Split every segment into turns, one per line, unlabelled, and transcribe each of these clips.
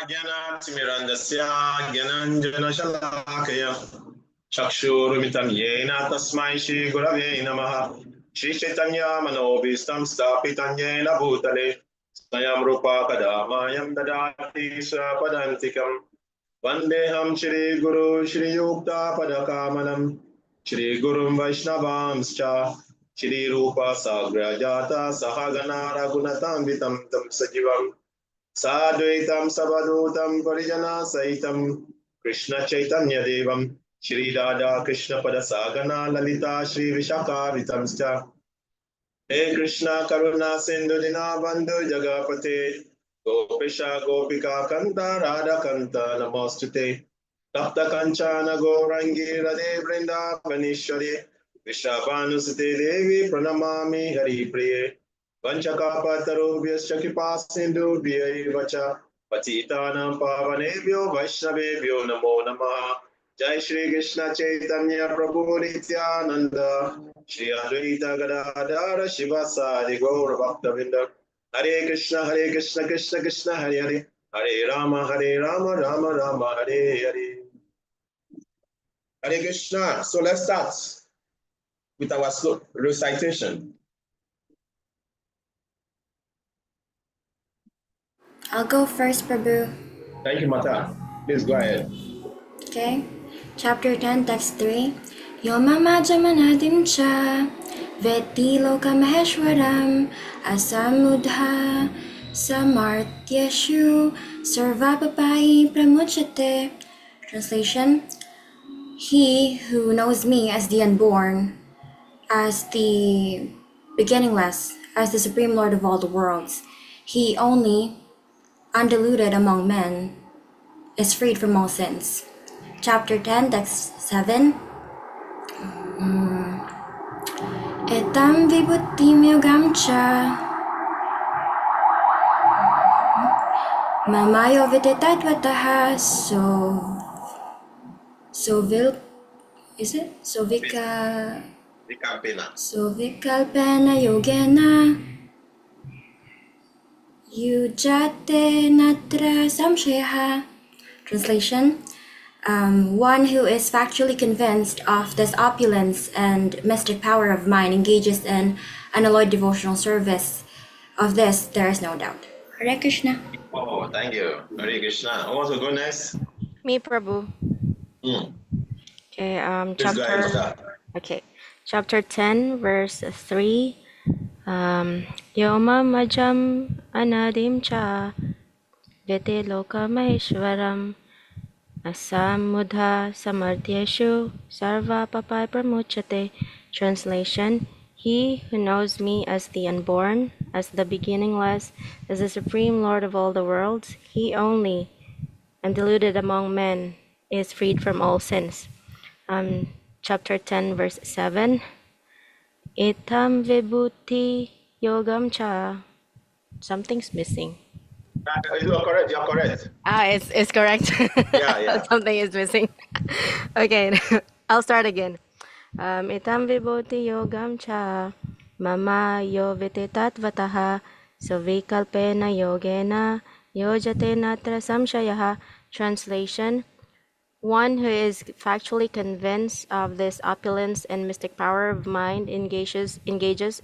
Jnanatimirandasya Jnananjanashalakaya Chakshurumritam Yena Tasmai Shri Gurave Namaha Shri Chaitanya Manobhistam Stapitam Yena Bhutale Swayam Rupa Kadamayam Dadati Swapadantikam Vandeham Shri Guru Shri Yukta Padakamalam Shri Gurum Vaishnavamscha Shri Rupa Sagrajata Sahagana Ragunatam Vitam Tam Sajivam Sadvaitam Savadutam Parijana Saitam Krishna Chaitanya Devam Shri Radha Krishna Padasagana Lalita Shri Vishakaritamscha He Krishna Karuna Sindhu Dinabandhu Jagapate Gopisha Gopika Kanta Radha Kanta Namostute Tapta Kanchana Gourangi Radhe Vrindavanishwari Vishabhanusute Devi Pranamami Hari Priye Vanchakapatarubhyascha Kipasindubhya Vacha Patitanam Pavanebhyo Vaishnavebhyo Namo Namaha Jai Shri Krishna Chaitanya Prabhu Nityananda Shri Advaita Gadadhara Shivasadi Gaura Bhaktavinda Hare Krishna Krishna Krishna Hare Hare Hare Rama Rama Rama Hare Hare Hare Krishna. So let's start with our recitation.
I'll go first, Prabhu.
Thank you, Mata. Please go ahead.
Okay. Chapter 10, Text 3. Yomama Jamanadim cha Veti Loka Maheshwaram Asamudha Samartyashu Sarvapapai Pramuchate. Translation. He who knows me as the unborn, as the beginningless, as the Supreme Lord of all the worlds, he only, undiluted among men, is freed from all sins. Chapter 10, Text 7. Etam vibhutim yogam cha mamayo videtatvataha Sovikalpena yogena yujate natra samshayaha. Translation. One who is factually convinced of this opulence and mystic power of mine engages in unalloyed devotional service. Of this, there is no doubt. Hare Krishna.
Oh, thank you. Hare Krishna. Who wants to go next?
Me, Prabhu. Okay, chapter 10, verse 3. Yoma majam anadim cha vete loka maheshwaram asamudha samartyeshu sarva papai pramuchate. Translation. He who knows me as the unborn, as the beginningless, as the supreme Lord of all the worlds, he only, undiluted among men, is freed from all sins. Chapter 10, verse 7. Etam vibhuti yogam cha. Something's missing.
You're correct. You're correct.
It's correct.
Yeah.
Something is missing. Okay, I'll start again. Etam vibhuti yogam cha mama yo vitetattvataha savikalpena yogena yojate natra samshayaha. Translation. One who is factually convinced of this opulence and mystic power of mind engages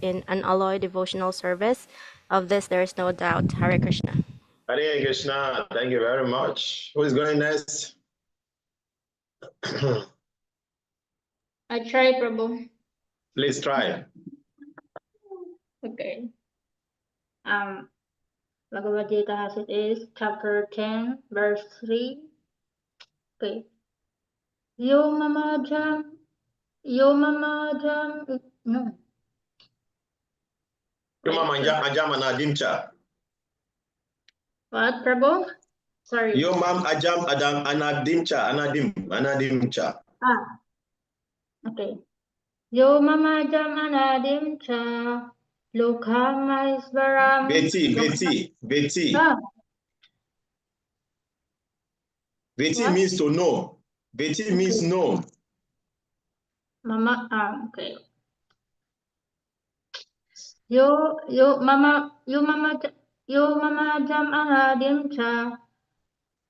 in unalloyed devotional service. Of this there is no doubt. Hare Krishna.
Hare Krishna. Thank you very much. Who is going next?
I try, Prabhu.
Please try.
Okay. Bhagavad Gita as it is, chapter 10, verse 3. Okay. Yo mama jam, no.
Ajam anadimcha.
What, Prabhu? Sorry.
Yo mam ajam adam anadimcha.
Okay. Yo mama jam anadimcha, lokama isvaram.
Beti. Beti means to know. Beti means know.
Mama, okay. Yo mama jam anadim cha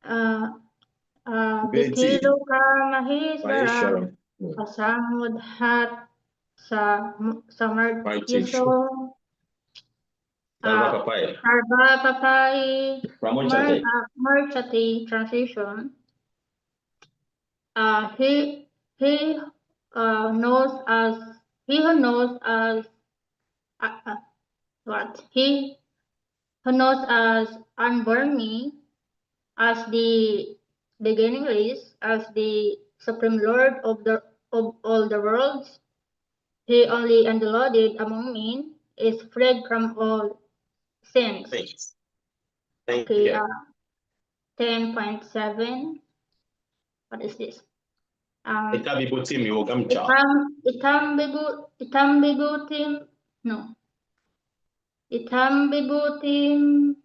Veti.
Vikiloka Maheswara
Maheshwaram.
Asamudhat Samartyaso
Sarvapapai.
Sarvapapai
Pramochate.
Marchati. Translation. He knows us. He who knows us. What? He who knows us unborn me as the beginningless, as the supreme Lord of all the worlds. He only undiluted among men is freed from all sins.
Thanks. Thank
Okay,
you.
10.7. What is this?
Itabibutim yogamcha.
Itam bibutim. No. Itam bibutim.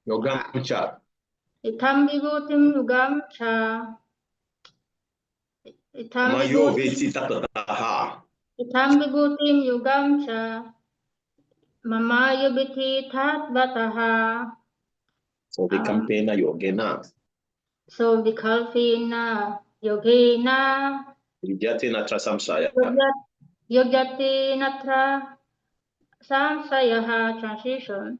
Yogamcha.
Itam bibutim yugam cha. Itam
Mayo
bibutim.
veti tatataha.
Itam bibutim yugam cha. Mama yubiti tat bataha.
So the campaigner yogena.
So vikalpina yogena
Vijate natra samsaya.
yogyati natra samsayaha. Translation.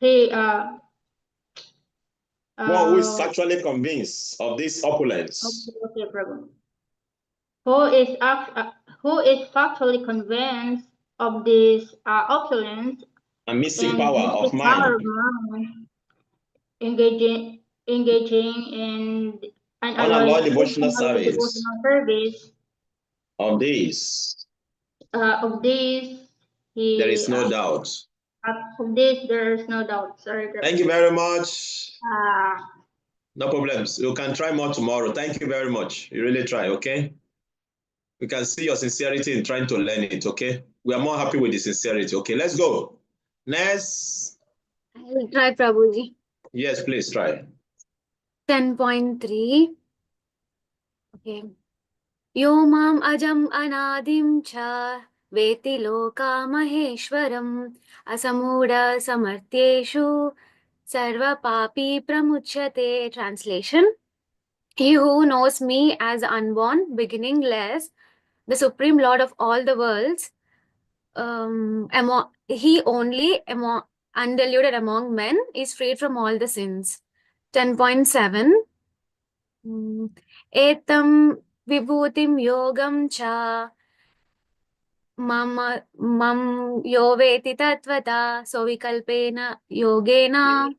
He
One who is actually convinced of this opulence.
Okay, Prabhu. Who is factually convinced of this opulence
And mystic
and
power
mystic
of
power of
mind.
mind, engaging in an
Unalloyed
alloyed
devotional service
devotional service
of this.
of this.
There is no doubt.
Of this, there is no doubt. Sorry, Prabhu.
Thank you very much.
Uh,
No problems. You can try more tomorrow. Thank you very much. You really try, okay? We can see your sincerity in trying to learn it, okay? We are more happy with the sincerity. Okay, let's go. Next.
I will try, Prabhuji.
Yes, please try.
10.3. Okay. Yo mam ajam anadim cha veti loka maheshwaram asamuda samartyeshu sarva papi pramuchyate. Translation. He who knows me as unborn, beginningless, the supreme lord of all the worlds, he only undiluted among men is freed from all the sins. 10.7. Etam vibhutim yogam cha mam yo veti tatvata. So vikalpena yogena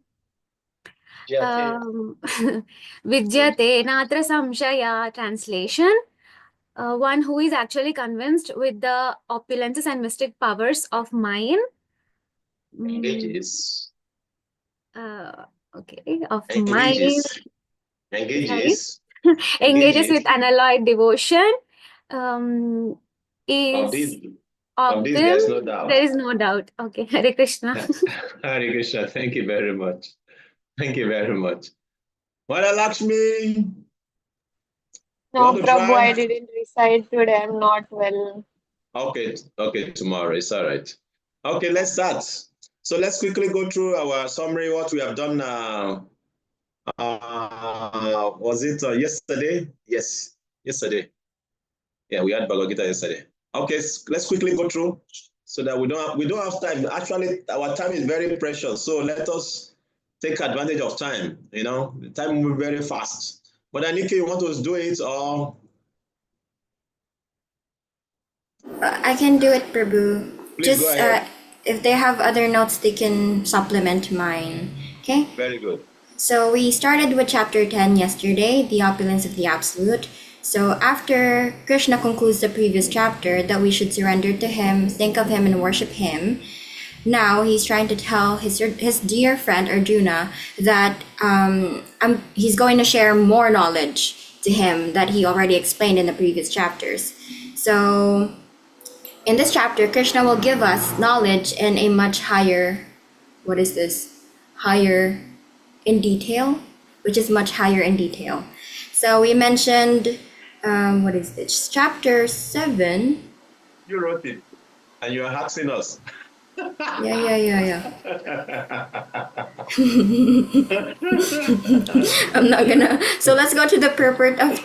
vidyate natra samshaya. Translation. One who is actually convinced with the opulences and mystic powers of mind.
Engages.
Okay, of
Engages.
mind.
Engages.
Engages with unalloyed devotion. Is
Of this there is no doubt.
There is no doubt. Okay, Hare Krishna.
Hare Krishna. Thank you very much. Thank you very much. Mother Lakshmi.
No,
Want to
Prabhu,
try?
I didn't recite today. I'm not well.
Okay, tomorrow. It's all right. Okay, let's start. So let's quickly go through our summary, what we have done now. Was it yesterday? Yes, yesterday. Yeah, we had Bhagavad Gita yesterday. Okay, let's quickly go through so that we don't have time. Actually, our time is very precious. So let us take advantage of time. You know, the time moves very fast. But Anike, you want to do it or?
I can do it, Prabhu.
Please go ahead.
If they have other notes, they can supplement mine. Okay?
Very good.
So we started with chapter 10 yesterday, the opulence of the absolute. So after Krishna concludes the previous chapter that we should surrender to him, think of him and worship him, now he's trying to tell his dear friend Arjuna that he's going to share more knowledge to him that he already explained in the previous chapters. So in this chapter, Krishna will give us knowledge in a much higher, what is this? Higher in detail, which is much higher in detail. So we mentioned, what is this? Chapter 7.
You wrote it and you're asking us.
Yeah. I'm not gonna. So let's go to the purport of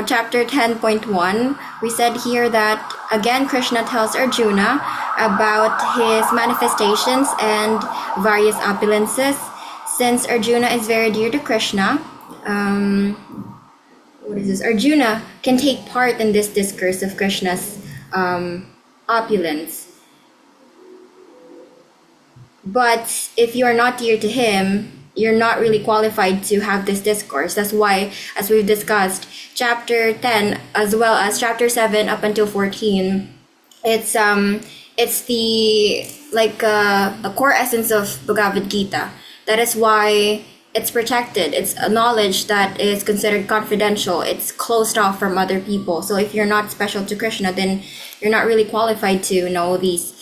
chapter 10.1. We said here that again Krishna tells Arjuna about his manifestations and various opulences. Since Arjuna is very dear to Krishna, um, what is this? Arjuna can take part in this discourse of Krishna's opulence. But if you're not dear to him, you're not really qualified to have this discourse. That's why, as we've discussed, chapter 10 as well as chapter 7 up until 14, it's the a core essence of Bhagavad Gita. That is why it's protected. It's a knowledge that is considered confidential. It's closed off from other people. So if you're not special to Krishna, then you're not really qualified to know this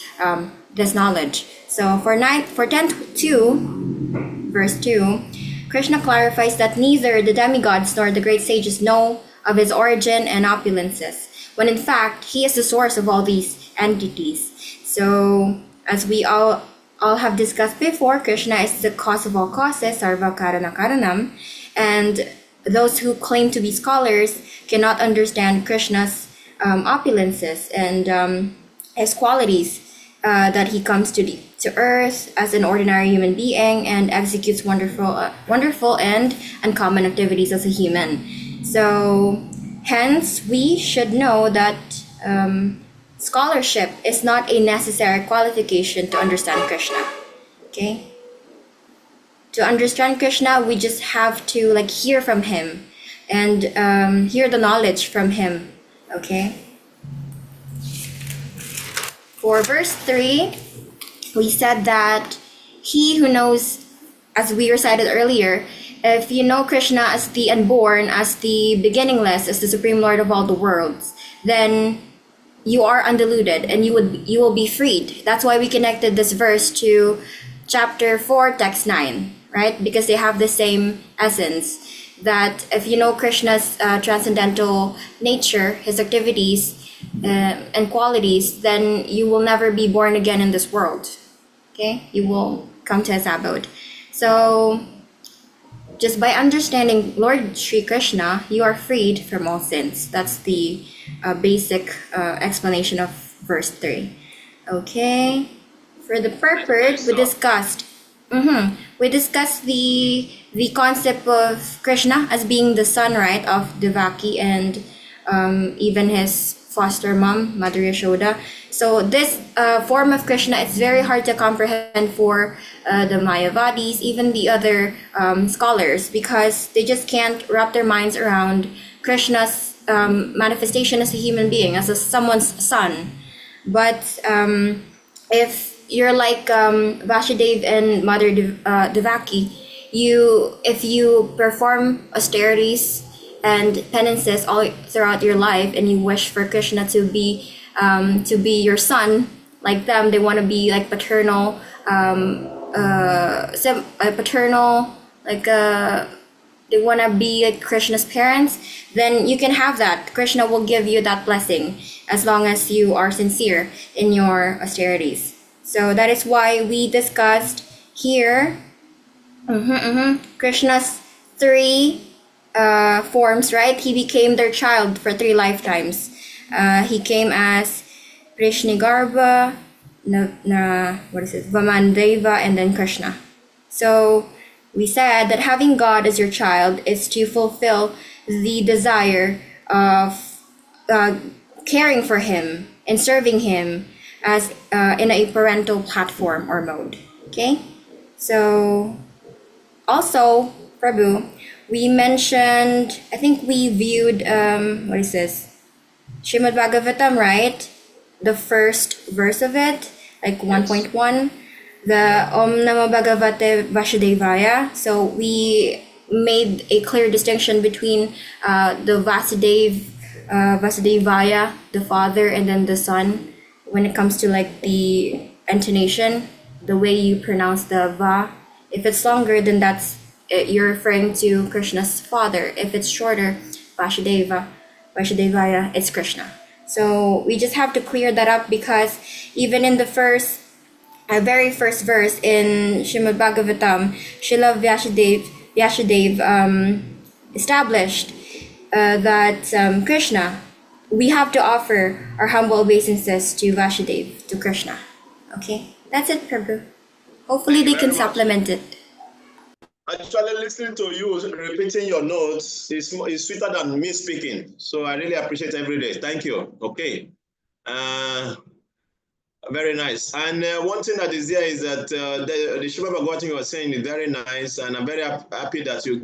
knowledge. So for 10.2, verse 2, Krishna clarifies that neither the demigods nor the great sages know of his origin and opulences, when in fact he is the source of all these entities. So as we all have discussed before, Krishna is the cause of all causes, sarva karana karanam, and those who claim to be scholars cannot understand Krishna's opulences and his qualities, that he comes to earth as an ordinary human being and executes wonderful and uncommon activities as a human. So hence we should know that scholarship is not a necessary qualification to understand Krishna. Okay? To understand Krishna, we just have to hear from him and hear the knowledge from him. Okay? For verse 3, we said that he who knows, as we recited earlier, if you know Krishna as the unborn, as the beginningless, as the Supreme Lord of all the worlds, then you are undiluted and you will be freed. That's why we connected this verse to chapter 4, text 9, right? Because they have the same essence. That if you know Krishna's transcendental nature, his activities, and qualities, then you will never be born again in this world. Okay? You will come to his abode. So, just by understanding Lord Sri Krishna, you are freed from all sins. That's the basic explanation of verse 3. Okay? For the purport, we discussed the concept of Krishna as being the son, right, of Devaki and even his foster mom, Mother Yashoda. So this form of Krishna is very hard to comprehend for the Mayavadis, even the other scholars, because they just can't wrap their minds around Krishna's manifestation as a human being, as someone's son. But if you're like Vasudev and Mother Devaki, if you perform austerities and penances all throughout your life, and you wish for Krishna to be your son like them, they want to be like paternal, they want to be like Krishna's parents, then you can have that. Krishna will give you that blessing as long as you are sincere in your austerities. So that is why we discussed here Krishna's 3 forms, right? He became their child for 3 lifetimes. He came as Krishnagarbha, Vamandeva, and then Krishna. So we said that having God as your child is to fulfill the desire of caring for him and serving him as in a parental platform or mode. Okay? So also, Prabhu, we mentioned, I think we viewed, what is this? Srimad Bhagavatam, right? The first verse of it, like 1.1, the Om Namo Bhagavate Vasudevaya. So we made a clear distinction between the Vasudevaya, the father, and then the son, when it comes to like the intonation, the way you pronounce the Va. If it's longer, then you're referring to Krishna's father. If it's shorter, Vasudevaya, it's Krishna. So we just have to clear that up, because even in the first very first verse in Srimad Bhagavatam, Srila Vyasadev established that Krishna, we have to offer our humble obeisances to Vasudev, to Krishna. Okay, that's it, Prabhu. Hopefully they can supplement it.
Actually, listening to you repeating your notes is sweeter than me speaking. So I really appreciate every day. Thank you. Okay. Very nice. And one thing that is there is that the Srimad Bhagavatam you were saying is very nice, and I'm very happy that you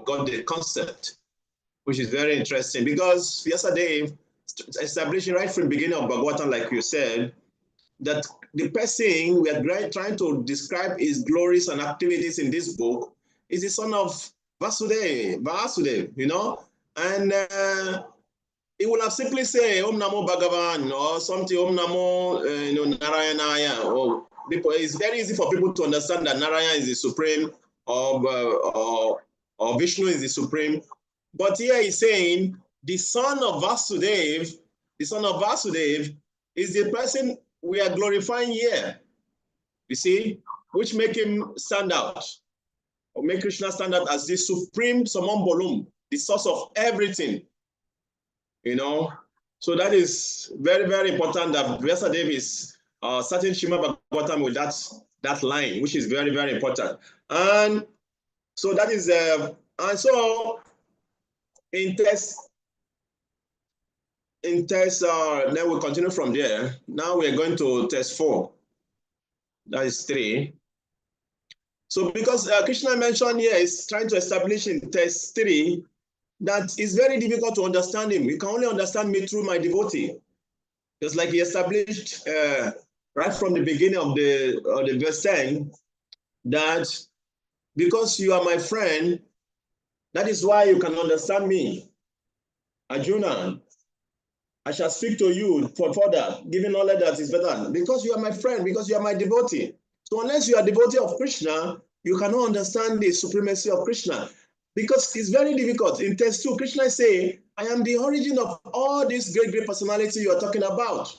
got the concept, which is very interesting, because yesterday, establishing right from the beginning of Bhagavatam, like you said, that the person we are trying to describe his glories and activities in this book is the son of Vasudev, you know, and he will have simply say Om Namo Bhagavan or something, Om Namo Narayanaya. Or it's very easy for people to understand that Narayana is the supreme, or Vishnu is the supreme. But here he's saying the son of Vasudev is the person we are glorifying here. You see, which make him stand out, or make Krishna stand out as the supreme Samam Bolum, the source of everything. You know, so that is very, very important that Vyasadeva is starting Srimad Bhagavatam with that line, which is very, very important. And so that is, and so in test, then we'll continue from there. Now we're going to test 4. That is 3. So because Krishna mentioned here is trying to establish in test 3 that it's very difficult to understand him. You can only understand me through my devotee. Just like he established right from the beginning of the verse 10, that because you are my friend, that is why you can understand me. Arjuna, I shall speak to you for further, giving knowledge that is better. Because you are my friend, because you are my devotee. So unless you are devotee of Krishna, you cannot understand the supremacy of Krishna. Because it's very difficult. In test 2, Krishna say, I am the origin of all this great, great personality you are talking about.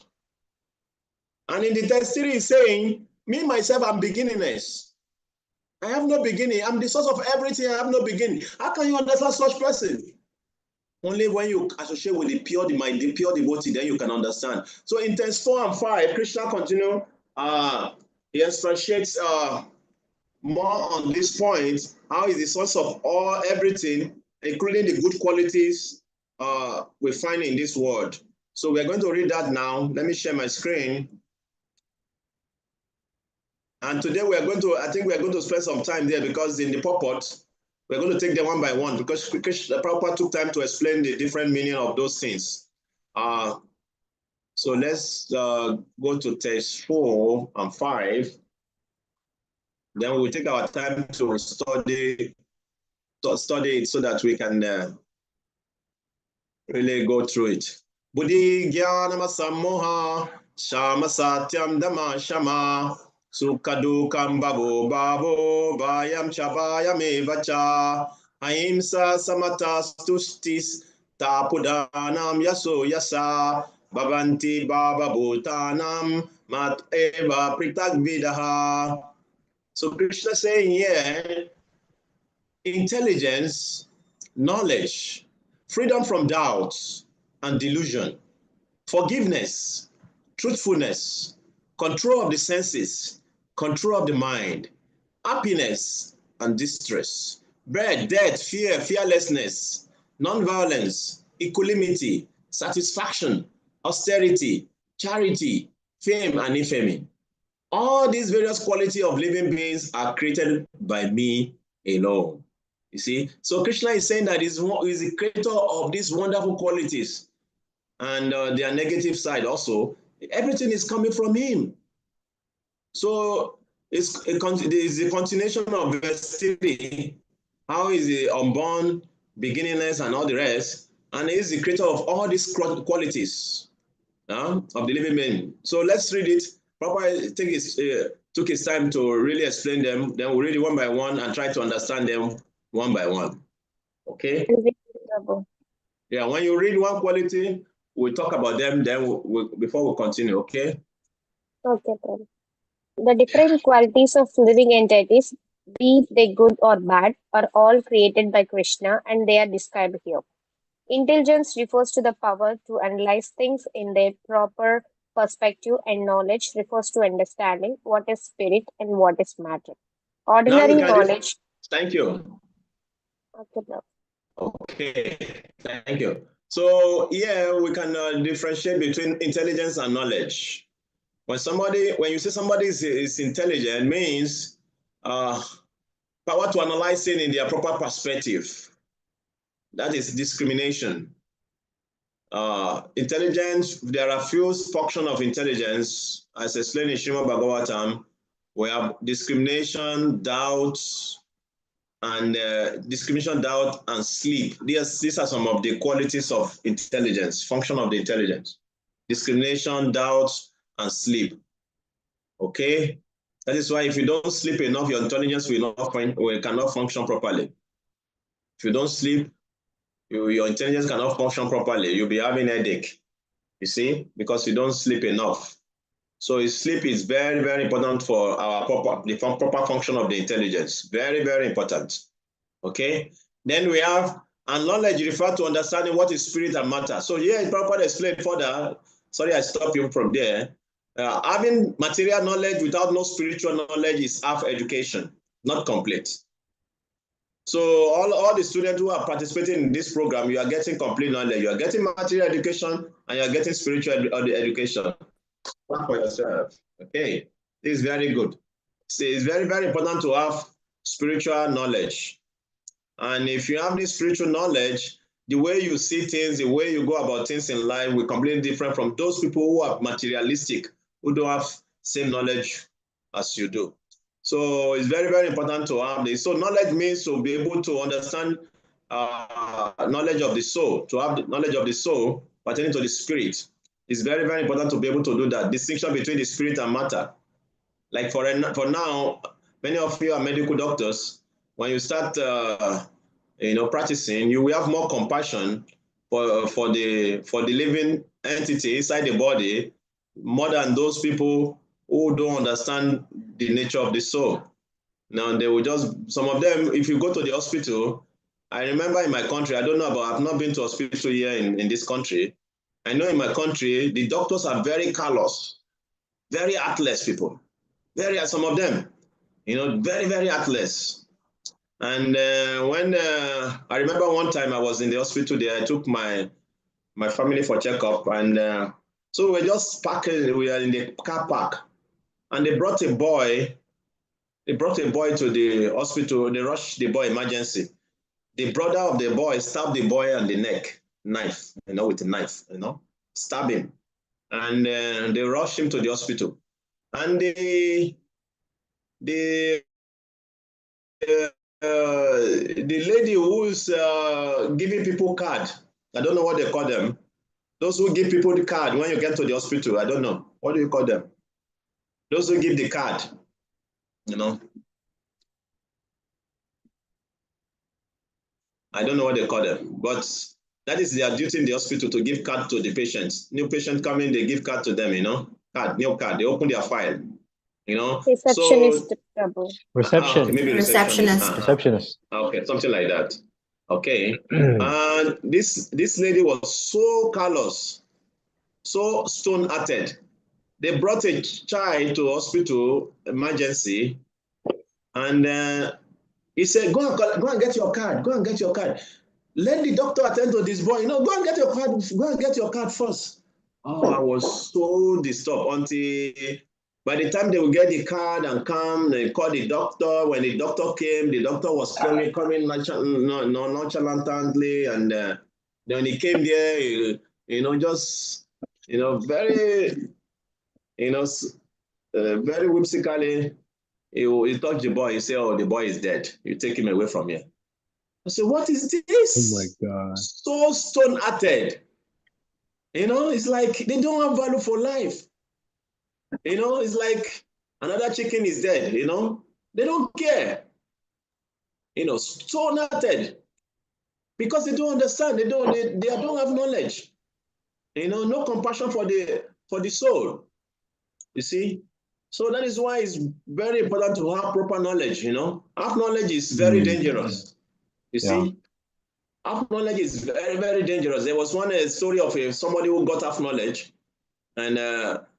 And in the test 3, he's saying, me, myself, I'm beginningless. I have no beginning. I'm the source of everything. I have no beginning. How can you understand such person? Only when you associate with the pure devotee, then you can understand. So in test 4 and 5, Krishna continue. He expatiates more on this point, how is the source of everything, including the good qualities we find in this world. So we're going to read that now. Let me share my screen. And today I think we're going to spend some time there, because in the purport, we're going to take them one by one, because Prabhupada took time to explain the different meaning of those things. So let's go to test 4 and 5. Then we will take our time to study it so that we can really go through it. Buddhi Jnanama Sammoha Shama Satyam Dhamma Shama Sukadukam Bhavo Vayam Chavayam Evacha Ahimsa Samata Stustis Tapudanam Yaso Yasa Bhavanti Bhava Bhutanam Mat Eva Pritagvidaha. So Krishna saying here, intelligence, knowledge, freedom from doubts and delusion, forgiveness, truthfulness, control of the senses, control of the mind, happiness and distress, birth, death, fear, fearlessness, non-violence, equanimity, satisfaction, austerity, charity, fame and infamy. All these various qualities of living beings are created by me alone. You see? So Krishna is saying that he's the creator of these wonderful qualities, and their negative side also. Everything is coming from him. So it's a continuation of verse 3. How is he unborn, beginningless, and all the rest? And he's the creator of all these qualities of the living being. So let's read it. Papa took his time to really explain them. Then we'll read it one by one and try to understand them one by one. Okay? Yeah, when you read one quality, we'll talk about them then before we continue, okay?
Okay, Prabhu. The different qualities of living entities, be they good or bad, are all created by Krishna and they are described here. Intelligence refers to the power to analyze things in their proper perspective, and knowledge refers to understanding what is spirit and what is matter.
Now
Ordinary
look at it.
knowledge.
Thank you.
Okay, now.
Okay, thank you. So yeah, we can differentiate between intelligence and knowledge. When you say somebody is intelligent, means power to analyze things in their proper perspective. That is discrimination. Intelligence, there are few functions of intelligence, as explained in Srimad Bhagavatam. We have discrimination, doubts, and discrimination, doubt, and sleep. These are some of the qualities of intelligence, function of the intelligence. Discrimination, doubt, and sleep. Okay? That is why if you don't sleep enough, your intelligence cannot function properly. If you don't sleep, your intelligence cannot function properly. You'll be having a headache, you see, because you don't sleep enough. So sleep is very, very important for the proper function of the intelligence. Very, very important. Okay? Then we have, and knowledge refer to understanding what is spirit and matter. So here it's properly explained further. Sorry, I stopped you from there. Having material knowledge without no spiritual knowledge is half education, not complete. So all the students who are participating in this program, you are getting complete knowledge. You are getting material education and you are getting spiritual education. Work for yourself. Okay, this is very good. So it's very, very important to have spiritual knowledge. And if you have this spiritual knowledge, the way you see things, the way you go about things in life will completely different from those people who are materialistic, who don't have same knowledge as you do. So it's very, very important to have this. So knowledge means to be able to understand knowledge of the soul, to have the knowledge of the soul pertaining to the spirit. It's very, very important to be able to do that. Distinction between the spirit and matter. Like for now, many of you are medical doctors. When you start practicing, you will have more compassion for the living entity inside the body, more than those people who don't understand the nature of the soul. Now they will some of them, if you go to the hospital, I remember in my country, I don't know about, I've not been to hospital here in this country. I know in my country, the doctors are very callous, very heartless people. Some of them, very, very heartless. And when I remember one time I was in the hospital there, I took my family for checkup, and so we were just parking. We are in the car park, and they brought a boy. They brought a boy to the hospital. They rushed the boy emergency. The brother of the boy stabbed the boy on the neck, knife, with a knife, stab him, and they rushed him to the hospital. And the lady who's giving people card, I don't know what they call them. Those who give people the card when you get to the hospital, I don't know. What do you call them? Those who give the card, I don't know what they call them, but that is their duty in the hospital, to give card to the patients. New patient come in, they give card to them, new card, they open their file,
Receptionist, Prabhu.
Reception.
Okay, maybe receptionist.
Receptionist.
Okay, something like that. Okay. And this lady was so callous, so stone-hearted. They brought a child to hospital emergency, and he said, go and get your card. Go and get your card. Let the doctor attend to this boy. Go and get your card. Go and get your card first. Oh, I was so disturbed until by the time they will get the card and come, they call the doctor. When the doctor came, the doctor was coming nonchalantly, and then when he came there, very, very whimsically, he touched the boy. He said, "Oh, the boy is dead. You take him away from here." I said, "What is this?"
Oh my God.
So stone-hearted. It's like they don't have value for life. It's like another chicken is dead, They don't care. Stone-hearted. Because they don't understand. They don't have knowledge. No compassion for the soul. You see? So that is why it's very important to have proper knowledge, you know. Half knowledge is very dangerous. You see? Half knowledge is very, very dangerous. There was one story of somebody who got half knowledge, and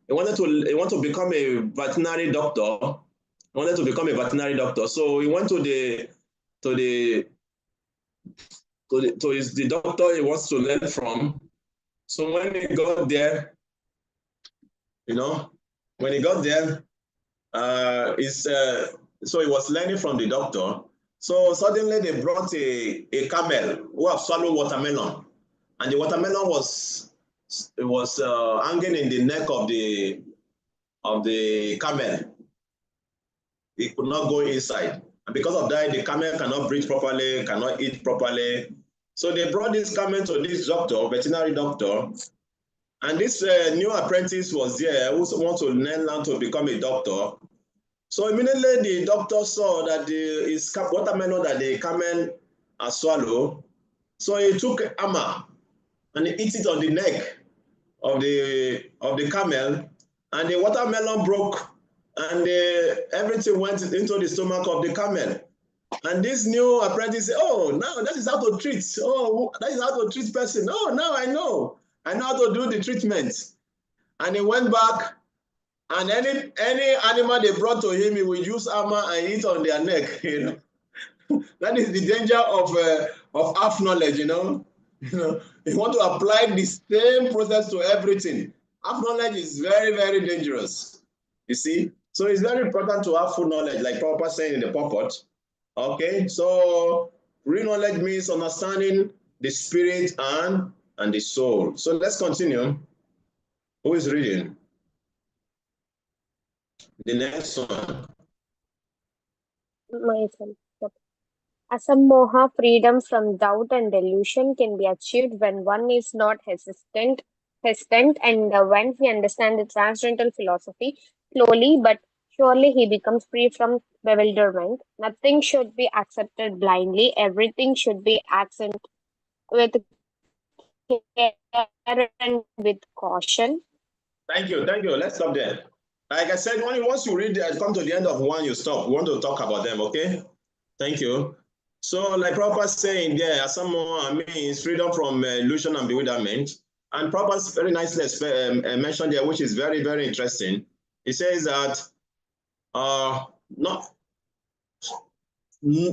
he wanted to become a veterinary doctor. He wanted to become a veterinary doctor. So he went to the doctor he wants to learn from. So when he got there, you know, when he got there, so he was learning from the doctor. So suddenly they brought a camel who have swallowed watermelon, and the watermelon was hanging in the neck of the camel. It could not go inside, and because of that, the camel cannot breathe properly, cannot eat properly. So they brought this camel to this doctor, veterinary doctor, and this new apprentice was there who wants to learn to become a doctor. So immediately the doctor saw that his watermelon that the camel has swallowed. So he took a hammer and he hit it on the neck of the camel, and the watermelon broke, and everything went into the stomach of the camel. And this new apprentice said, "Oh, now that is how to treat. Oh, that is how to treat person. Oh, now I know how to do the treatment." And he went back. And any animal they brought to him, he will use hammer and hit on their neck. You know, that is the danger of half knowledge. You know, you want to apply the same process to everything. Half knowledge is very, very dangerous. You see, so it's very important to have full knowledge, like Papa saying in the purport. Okay, so real knowledge means understanding the spirit and the soul. So let's continue. Who is reading? The next one.
Myself. Yep. Asammoha, freedom from doubt and delusion, can be achieved when one is not hesitant, and when he understands the transcendental philosophy, slowly but surely he becomes free from bewilderment. Nothing should be accepted blindly. Everything should be accepted with care and with caution.
Thank you. Let's stop there. Like I said, once you read, come to the end of one, you stop. We want to talk about them, okay? Thank you. So, like Prabhupada saying there, Asamoah means freedom from illusion and bewilderment. And Prabhupada very nicely mentioned there, which is very, very interesting. He says that not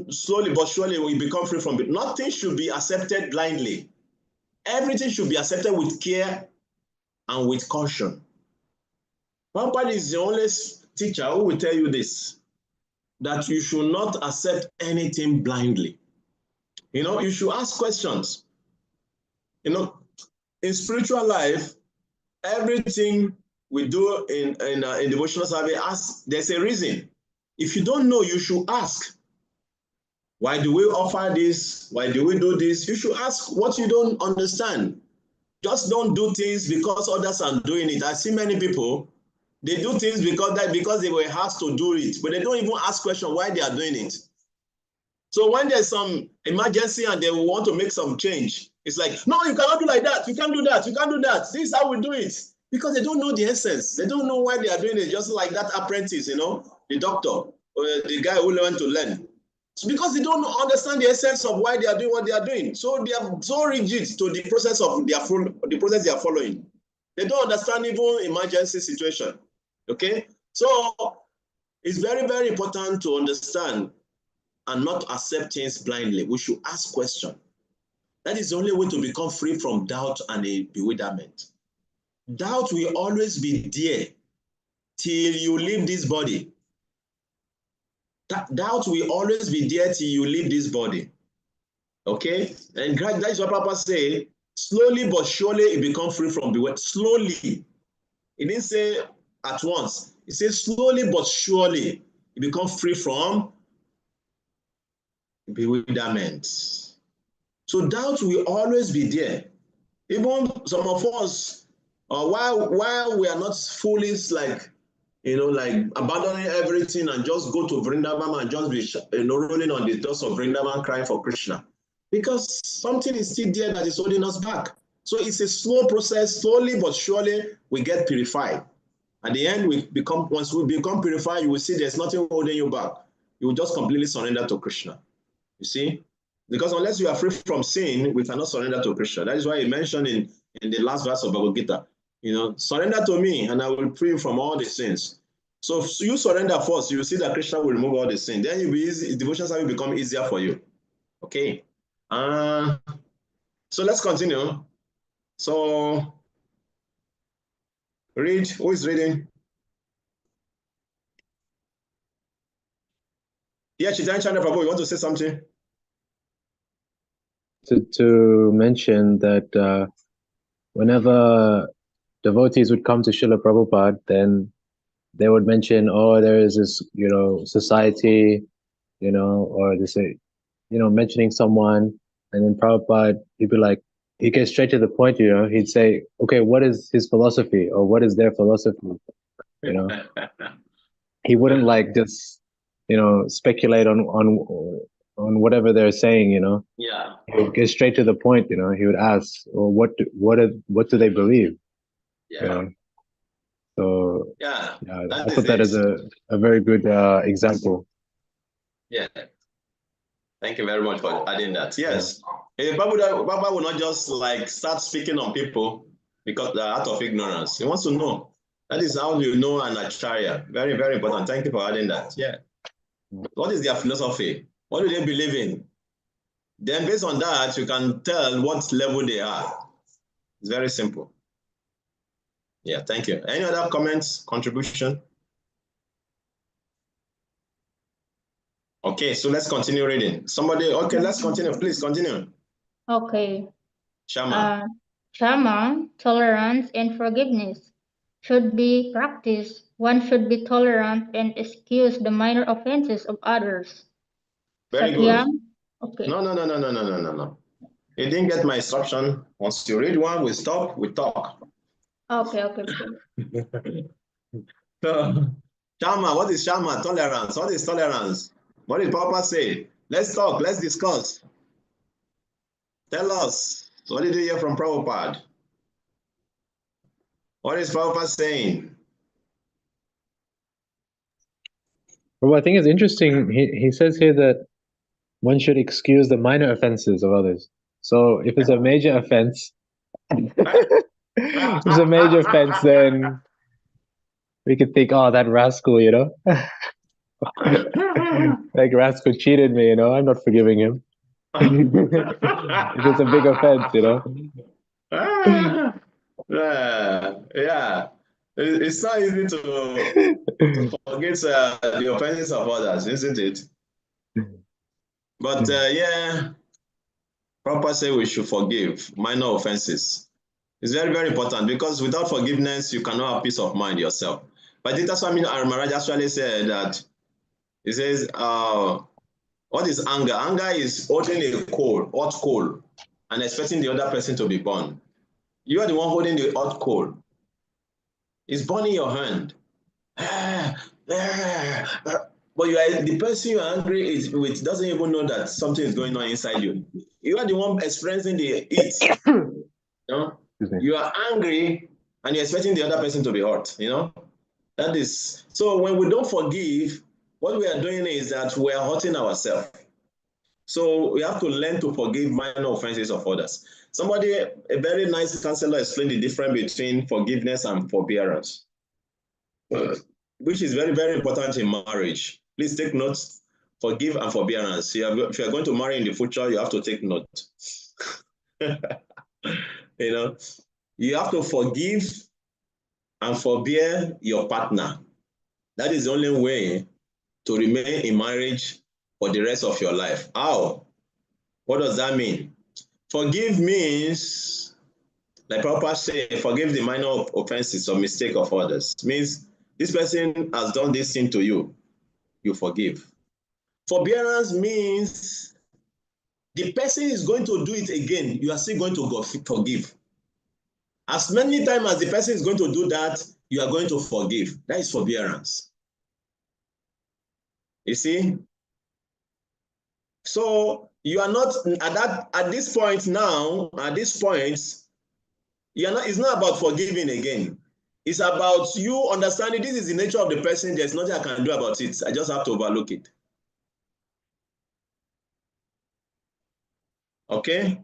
slowly but surely we become free from it. Nothing should be accepted blindly. Everything should be accepted with care and with caution. Prabhupada is the only teacher who will tell you this, that you should not accept anything blindly. You know, you should ask questions. You know, in spiritual life, everything we do in devotional service, there's a reason. If you don't know, you should ask. Why do we offer this? Why do we do this? You should ask what you don't understand. Just don't do things because others are doing it. I see many people, they do things because they were asked to do it, but they don't even ask questions why they are doing it. So when there's some emergency and they want to make some change, it's like, no, you cannot do like that. You can't do that. You can't do that. This is how we do it. Because they don't know the essence. They don't know why they are doing it. Just like that apprentice, you know, the doctor, or the guy who learned to learn. It's because they don't understand the essence of why they are doing what they are doing. So they are so rigid to the process of the process they are following. They don't understand even emergency situation. Okay, so it's very, very important to understand and not accept things blindly. We should ask questions. That is the only way to become free from doubt and bewilderment. Doubt will always be there till you leave this body. Doubt will always be there till you leave this body. Okay? And that is what Papa say, slowly but surely you become free from bewilderment. Slowly. He didn't say at once. He says slowly but surely you become free from bewilderment. So doubt will always be there. Even some of us, while we are not fully like, you know, like abandoning everything and just go to Vrindavan and just be, you know, rolling on the dust of Vrindavan crying for Krishna. Because something is still there that is holding us back. So it's a slow process. Slowly but surely we get purified. At the end, once we become purified, you will see there's nothing holding you back. You will just completely surrender to Krishna. You see? Because unless you are free from sin, we cannot surrender to Krishna. That is why he mentioned in the last verse of Bhagavad Gita, surrender to me and I will free you from all the sins. So if you surrender first, you will see that Krishna will remove all the sin. Then you'll be easy, devotions will become easier for you. Okay. So let's continue. So read. Who is reading? Yeah, Chaitanya Chandra Prabhu, you want to say something?
To mention that whenever devotees would come to Srila Prabhupada, then they would mention, oh, there is this, society, or they say, mentioning someone, and then Prabhupada, he'd be like, he gets straight to the point, he'd say, okay, what is his philosophy, or what is their philosophy, He wouldn't like just, speculate on whatever they're saying,
Yeah.
He would get straight to the point, he would ask, well, what do they believe?
Yeah.
So
yeah,
I put that as a very good example.
Yeah. Thank you very much for adding that. Yes. Baba will not just like start speaking on people because they're out of ignorance. He wants to know. That is how you know an acharya. Very, very important. Thank you for adding that. Yeah. What is their philosophy? What do they believe in? Then based on that, you can tell what level they are. It's very simple. Yeah, thank you. Any other comments, contribution? Okay, so let's continue reading. Somebody, okay, let's continue. Please continue.
Okay.
Shama.
Shama, tolerance, and forgiveness should be practiced. One should be tolerant and excuse the minor offenses of others.
Very
Satyam?
good.
Okay.
No. You didn't get my instruction. Once you read one, we stop, we talk.
Okay.
So, Shama, what is Shama? Tolerance. What is tolerance? What did Papa say? Let's talk, let's discuss. Tell us. So what did you hear from Prabhupada? What is Prabhupada saying?
Well, I think it's interesting. He says here that one should excuse the minor offenses of others. So if it's a major offense, then we could think, oh, that rascal, like rascal cheated me, I'm not forgiving him. If it's a big offense,
Yeah. It's not easy to forget the offenses of others, isn't it? But yeah, Prabhupada say we should forgive minor offenses. It's very, very important because without forgiveness, you cannot have peace of mind yourself. But Gita Swami Maharaj actually said that, he says, what is anger? Anger is holding a hot coal, and expecting the other person to be burned. You are the one holding the hot coal. It's burning your hand. But the person you're angry with doesn't even know that something is going on inside you. You are the one experiencing the heat. You are angry and you're expecting the other person to be hurt. That is, so when we don't forgive, what we are doing is that we are hurting ourselves. So we have to learn to forgive minor offenses of others. Somebody, a very nice counselor, explained the difference between forgiveness and forbearance, which is very, very important in marriage. Please take notes. Forgive and forbearance. If you're going to marry in the future, you have to take note. You have to forgive and forbear your partner. That is the only way to remain in marriage for the rest of your life. How? What does that mean? Forgive means, like Prabhupada said, forgive the minor offenses or mistake of others. It means this person has done this thing to you, you forgive. Forbearance means the person is going to do it again, you are still going to forgive. As many times as the person is going to do that, you are going to forgive. That is forbearance. You see? So you are not at this point now, it's not about forgiving again. It's about you understanding this is the nature of the person. There's nothing I can do about it. I just have to overlook it. Okay?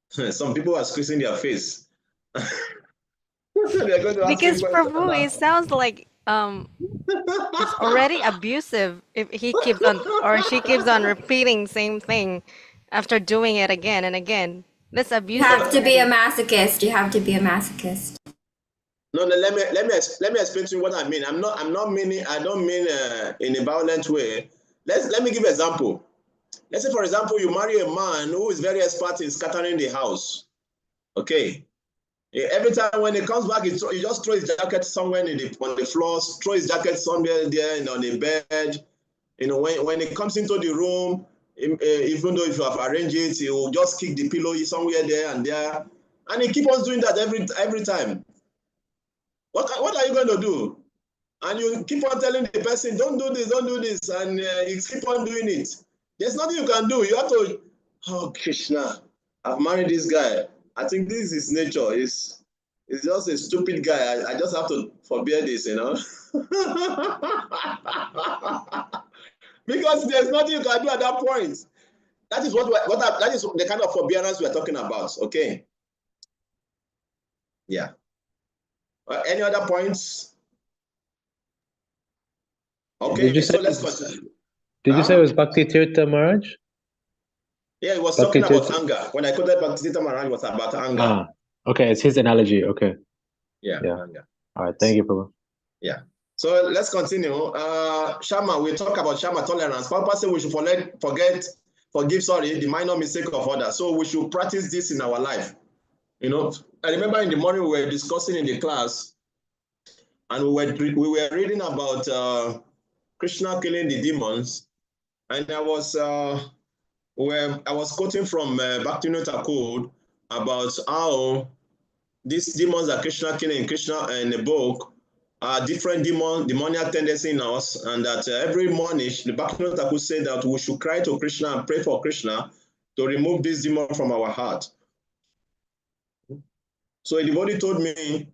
Some people are squeezing their face. They're going to ask
Because
me questions.
Prabhu, it sounds like it's already abusive if he keeps on or she keeps on repeating same thing after doing it again and again. That's
You
abusive.
have to be a masochist. You have to be a masochist.
No, let me explain to you what I mean. I don't mean in a violent way. Let me give an example. Let's say, for example, you marry a man who is very expert in scattering the house. Okay. Every time when he comes back, he just throws his jacket somewhere on the floor, throw his jacket somewhere there on the bed. When he comes into the room, even though if you have arranged it, he will just kick the pillow somewhere there and there. And he keeps on doing that every time. What are you going to do? And you keep on telling the person, don't do this, and you keep on doing it. There's nothing you can do. You have to, oh, Krishna, I've married this guy. I think this is his nature. He's just a stupid guy. I just have to forbear this, Because there's nothing you can do at that point. That is that is the kind of forbearance we're talking about, okay? Yeah. Any other points? Okay, so let's continue.
Did you say it was Bhakti Tirtha Maharaj?
Yeah, it was
Bhakti
talking about
Tirtha.
anger. When I quoted Bhakti Tirtha Maharaj, it was about anger.
Okay, it's his analogy. Okay.
Yeah.
Anger. All right, thank you, Prabhu.
Yeah. So let's continue. Shama, we talk about Shama tolerance. Papa said we should forgive the minor mistake of others. So we should practice this in our life. I remember in the morning we were discussing in the class, and we were reading about Krishna killing the demons, and I was quoting from Bhakti Thakur about how these demons that Krishna killing in the book are different demoniac tendency in us, and that every morning the Bhakti Thakur said that we should cry to Krishna and pray for Krishna to remove this demon from our heart. So a devotee told me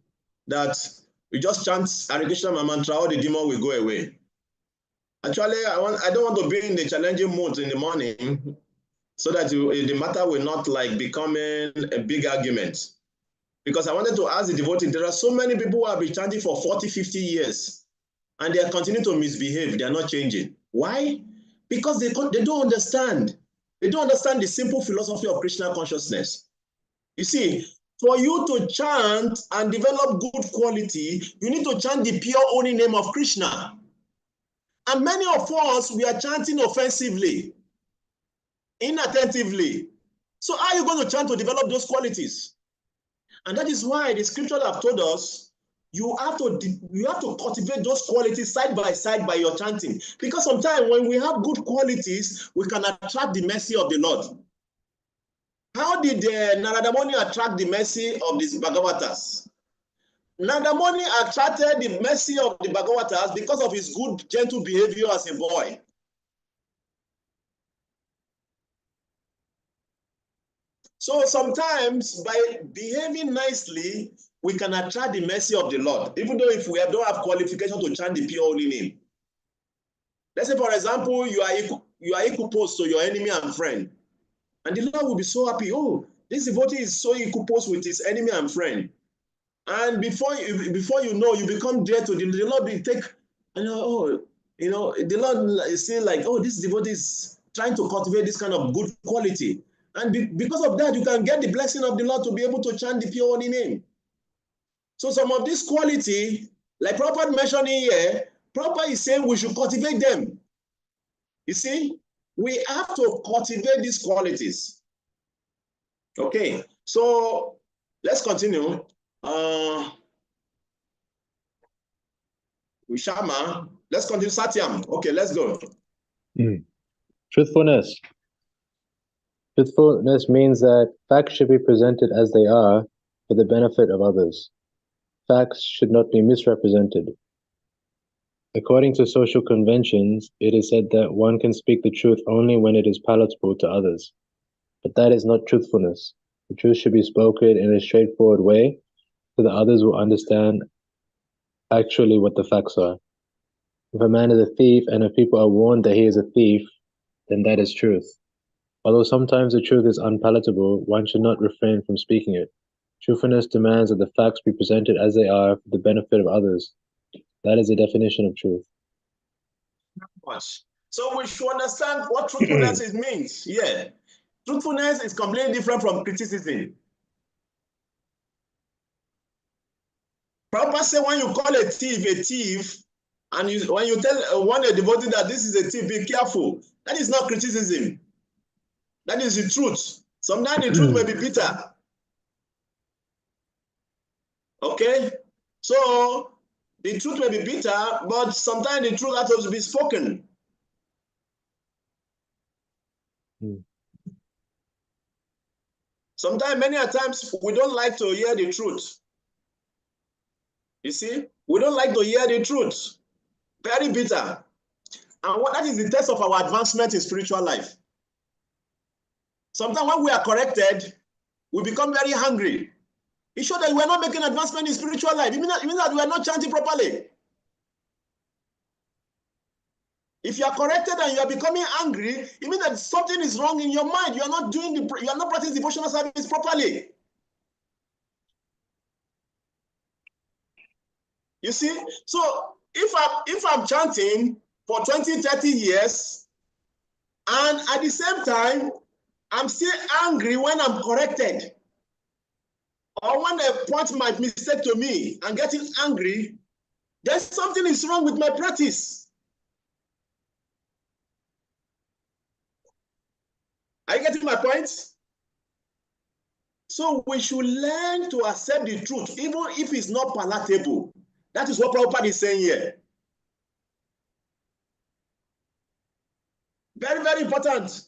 that we just chant Hare Krishna mantra, all the demon will go away. Actually, I don't want to be in the challenging mood in the morning, so that the matter will not becoming a big argument. Because I wanted to ask the devotee, there are so many people who have been chanting for 40, 50 years, and they are continuing to misbehave. They are not changing. Why? Because they don't understand. They don't understand the simple philosophy of Krishna consciousness. You see, for you to chant and develop good quality, you need to chant the pure holy name of Krishna. And many of us, we are chanting offensively, inattentively. So how are you going to chant to develop those qualities? And that is why the scriptures have told us you have to cultivate those qualities side by side by your chanting. Because sometimes when we have good qualities, we can attract the mercy of the Lord. How did Narada Muni attract the mercy of these Bhagavatas? Narada Muni attracted the mercy of the Bhagavatas because of his good, gentle behavior as a boy. So sometimes by behaving nicely, we can attract the mercy of the Lord, even though if we don't have qualification to chant the pure holy name. Let's say, for example, you are equal post to your enemy and friend. And the Lord will be so happy. Oh, this devotee is so equal post with his enemy and friend. And before you know, you become dear to the Lord will take, the Lord is saying this devotee is trying to cultivate this kind of good quality. And because of that, you can get the blessing of the Lord to be able to chant the pure holy name. So some of this quality, like Prabhupada mentioned here, Prabhupada is saying we should cultivate them. You see, we have to cultivate these qualities. Okay, so let's continue. Shama, let's continue. Satyam. Okay, let's go.
Truthfulness. Truthfulness means that facts should be presented as they are for the benefit of others. Facts should not be misrepresented. According to social conventions, it is said that one can speak the truth only when it is palatable to others. But that is not truthfulness. The truth should be spoken in a straightforward way so that others will understand actually what the facts are. If a man is a thief and if people are warned that he is a thief, then that is truth. Although sometimes the truth is unpalatable, one should not refrain from speaking it. Truthfulness demands that the facts be presented as they are for the benefit of others. That is the definition of truth.
Much. So we should understand what truthfulness means. Yeah. Truthfulness is completely different from criticism. Prabhupada say when you call a thief, and when you tell one a devotee that this is a thief, be careful. That is not criticism. That is the truth. Sometimes the truth may be bitter. Okay? So the truth may be bitter, but sometimes the truth has to be spoken. Sometimes, many a times, we don't like to hear the truth. You see, we don't like to hear the truth. Very bitter. And that is the test of our advancement in spiritual life. Sometimes when we are corrected, we become very hungry. It shows that we are not making advancement in spiritual life. It means that we are not chanting properly. If you are corrected and you are becoming angry, it means that something is wrong in your mind. You are not practicing devotional service properly. You see, so if I'm chanting for 20, 30 years, and at the same time, I'm still angry when I'm corrected, or when they point my mistake to me and getting angry, then something is wrong with my practice. Are you getting my point? So we should learn to accept the truth, even if it's not palatable. That is what Prabhupada is saying here. Very, very important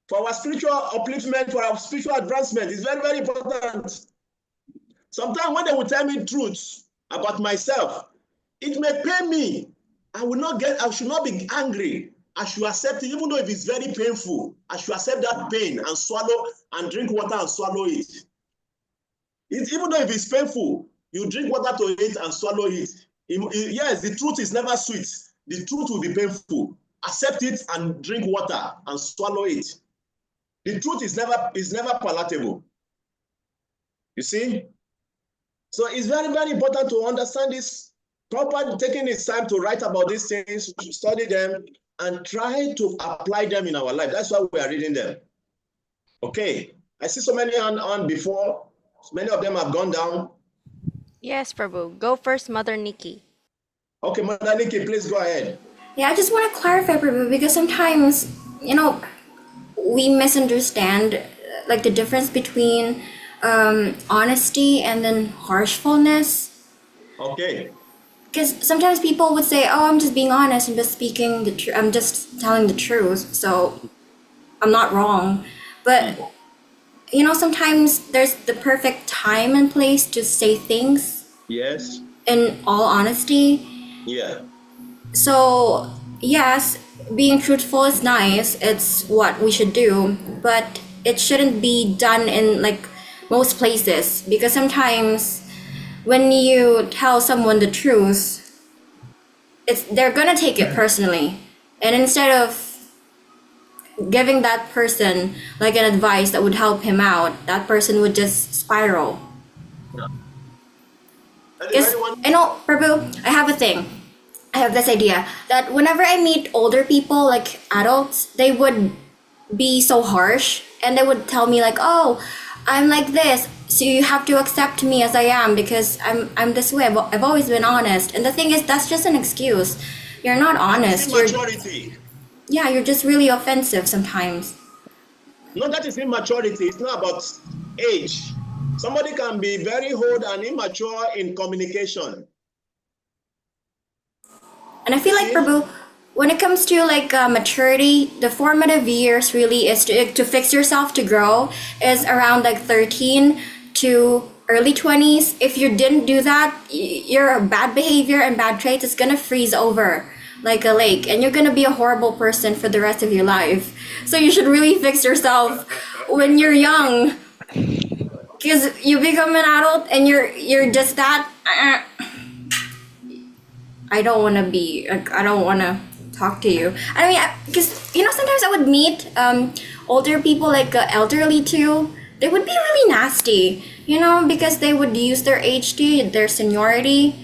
for our spiritual upliftment, for our spiritual advancement. It's very, very important. Sometimes when they will tell me truths about myself, it may pain me. I should not be angry. I should accept it, even though if it's very painful. I should accept that pain and swallow and drink water and swallow it. Even though if it's painful, you drink water to it and swallow it. Yes, the truth is never sweet. The truth will be painful. Accept it and drink water and swallow it. The truth is never palatable. You see? So it's very, very important to understand this. Proper taking his time to write about these things, to study them, and try to apply them in our life. That's why we are reading them. Okay. I see so many on before. Many of them have gone down.
Yes, Prabhu. Go first, Mother Nikki.
Okay, Mother Nikki, please go ahead.
Yeah, I just want to clarify, Prabhu, because sometimes, we misunderstand like the difference between honesty and then harshfulness.
Okay.
Because sometimes people would say, "Oh, I'm just being honest. I'm just speaking the truth. I'm just telling the truth. So I'm not wrong." But sometimes there's the perfect time and place to say things.
Yes.
In all honesty.
Yeah.
So yes, being truthful is nice. It's what we should do, but it shouldn't be done in like most places, because sometimes when you tell someone the truth, they're gonna take it personally, and instead of giving that person like an advice that would help him out, that person would just spiral. Because Prabhu, I have a thing. I have this idea that whenever I meet older people, like adults, they would be so harsh and they would tell me like, "Oh, I'm like this, so you have to accept me as I am because I'm this way. I've always been honest." And the thing is, that's just an excuse. You're not honest. You're just really offensive sometimes.
No, that is immaturity. It's not about age. Somebody can be very old and immature in communication.
And I feel like, Prabhu, when it comes to like maturity, the formative years really is to fix yourself, to grow, is around like 13 to early 20s. If you didn't do that, your bad behavior and bad traits is gonna freeze over like a lake, and you're gonna be a horrible person for the rest of your life. So you should really fix yourself when you're young, because you become an adult and you're just that. I don't want to be like, I don't want to talk to you. I mean, because sometimes I would meet older people, like elderly too. They would be really nasty, because they would use their age to their seniority.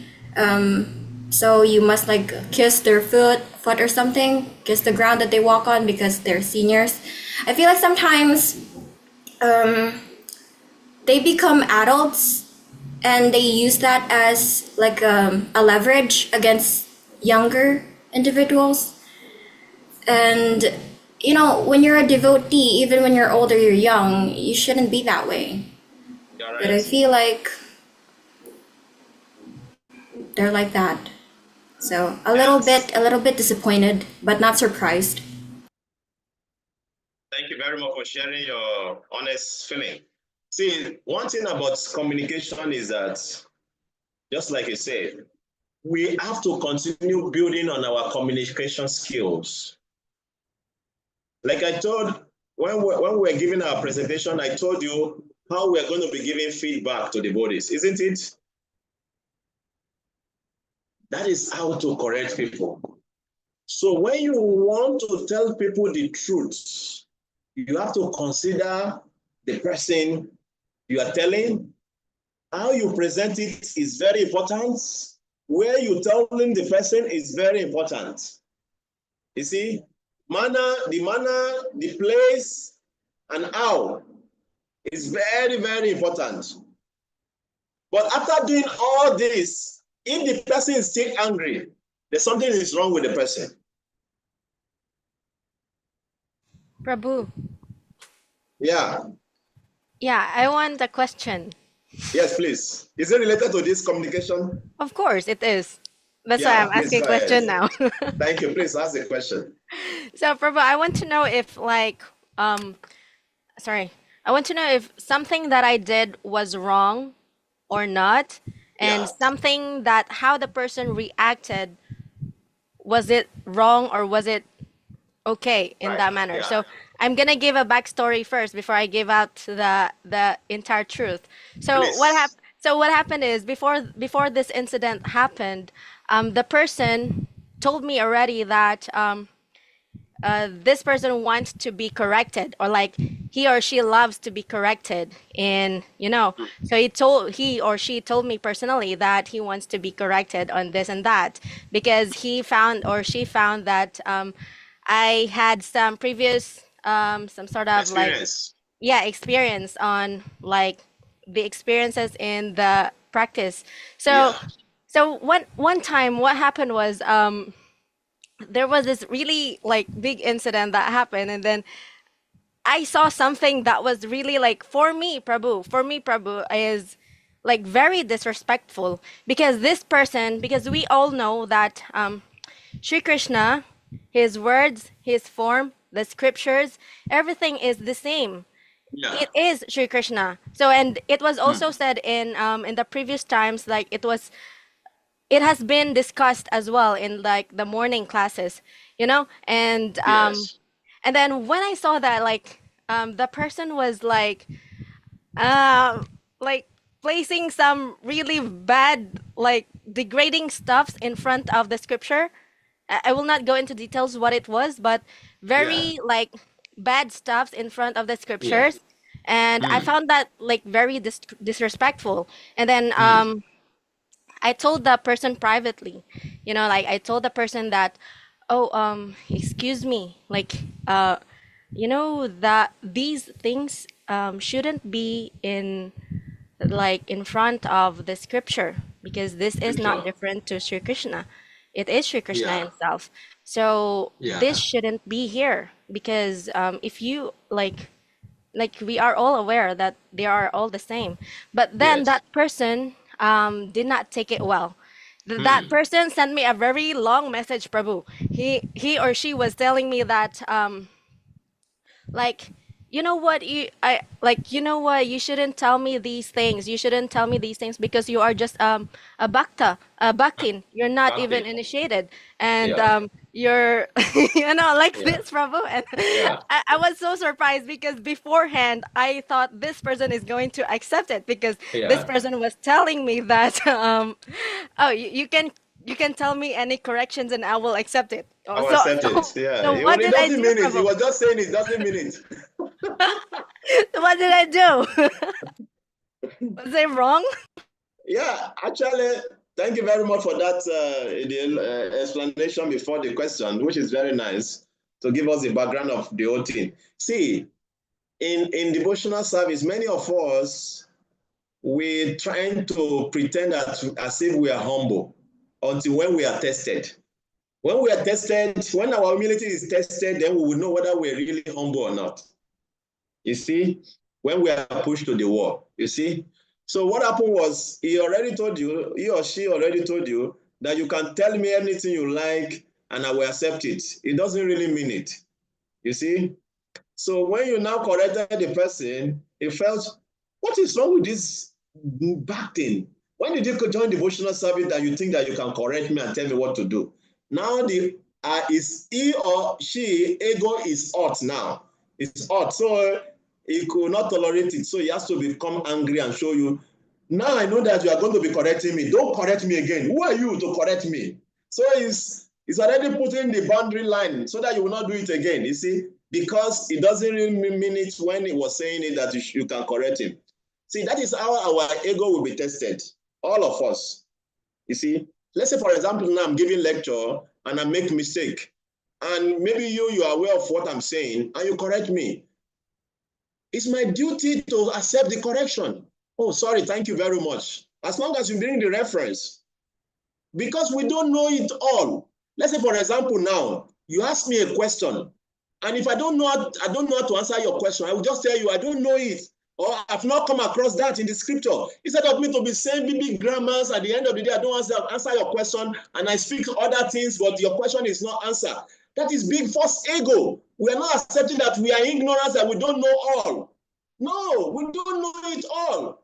So you must like kiss their foot or something, kiss the ground that they walk on because they're seniors. I feel like sometimes they become adults and they use that as like a leverage against younger individuals. And when you're a devotee, even when you're older, you're young, you shouldn't be that way.
You're
But I
right.
feel like they're like that. So a little bit disappointed, but not surprised.
Thank you very much for sharing your honest feeling. See, one thing about communication is that, just like you said, we have to continue building on our communication skills. Like I told, when we were giving our presentation, I told you how we're going to be giving feedback to the bodies, isn't it? That is how to correct people. So when you want to tell people the truth, you have to consider the person you are telling. How you present it is very important. Where you telling the person is very important. You see, the place, and how is very, very important. But after doing all this, if the person is still angry, there's something is wrong with the person.
Prabhu.
Yeah.
Yeah, I want a question.
Yes, please. Is it related to this communication?
Of course, it is. That's why
Yeah,
I'm
please
asking
go
question
ahead.
now.
Thank you. Please ask the question.
So, Prabhu, I want to know if sorry, I want to know if something that I did was wrong or not, and
Yeah.
something that how the person reacted, was it wrong or was it okay in
Right.
that manner?
Yeah.
So I'm gonna give a backstory first before I give out the entire truth. So
Please.
what happened is before this incident happened, the person told me already that this person wants to be corrected, or like he or she loves to be corrected, and so he or she told me personally that he wants to be corrected on this and that, because he found or she found that I had some previous some sort of like
Experience.
experience on like the experiences in the practice. So
Yeah.
one time what happened was there was this really like big incident that happened, and then I saw something that was really like for me Prabhu is like very disrespectful, because this person, because we all know that Sri Krishna, his words, his form, the scriptures, everything is the same.
Yeah.
It is Sri Krishna. So, and it was also said in the previous times, like it has been discussed as well in like the morning classes,
Yes.
and then when I saw that, like the person was like placing some really bad, like degrading stuffs in front of the scripture. I will not go into details what it was, but
Yeah.
very like bad stuffs in front of the
Yeah.
scriptures, and I found that like very disrespectful. And then I told the person privately, like I told the person that, oh, excuse me, like, that these things shouldn't be in like in front of the scripture, because this is not
Scripture.
different to Sri Krishna. It is Sri Krishna
Yeah.
himself. So
Yeah.
this shouldn't be here, because if you like we are all aware that they are all the same, but then
Yes.
that person did not take it well. That person sent me a very long message, Prabhu. He or she was telling me that like, you shouldn't tell me these things, you shouldn't tell me these things, because you are just a bhaktin, you're not even
Bhakti.
initiated, and
Yeah.
you're like
Yeah.
this, Prabhu. And
Yeah.
I was so surprised, because beforehand I thought this person is going to accept it, because this
Yeah.
person was telling me that oh, you can You can tell me any corrections and I will accept it.
I will accept it. Yeah.
So what
It
did I
doesn't
do,
mean it. He
Prabhu?
was just saying it doesn't mean it.
What did I do? Was I wrong?
Yeah, actually, thank you very much for that explanation before the question, which is very nice to give us the background of the whole thing. See, in devotional service, many of us, we're trying to pretend that as if we are humble until when we are tested. When we are tested, when our humility is tested, then we will know whether we're really humble or not. You see, when we are pushed to the wall, you see. So what happened was he already told you, he or she already told you that you can tell me anything you like and I will accept it. It doesn't really mean it. You see? So when you now corrected the person, he felt, what is wrong with this back thing? When did you join devotional service that you think that you can correct me and tell me what to do? Now is he or she ego is hot now. It's hot. So he could not tolerate it. So he has to become angry and show you, now I know that you are going to be correcting me. Don't correct me again. Who are you to correct me? So he's already putting the boundary line so that you will not do it again. You see, because it doesn't really mean it when he was saying it that you can correct him. See, that is how our ego will be tested. All of us. You see, let's say, for example, now I'm giving lecture and I make mistake. And maybe you are aware of what I'm saying and you correct me. It's my duty to accept the correction. Oh, sorry, thank you very much. As long as you bring the reference. Because we don't know it all. Let's say, for example, now, you ask me a question. And if I don't know how to answer your question, I will just tell you, I don't know it. Or I've not come across that in the scripture. Instead of me to be saying big grammars, at the end of the day, I don't answer your question, and I speak other things, but your question is not answered. That is big false ego. We are not accepting that we are ignorant, that we don't know all. No, we don't know it all.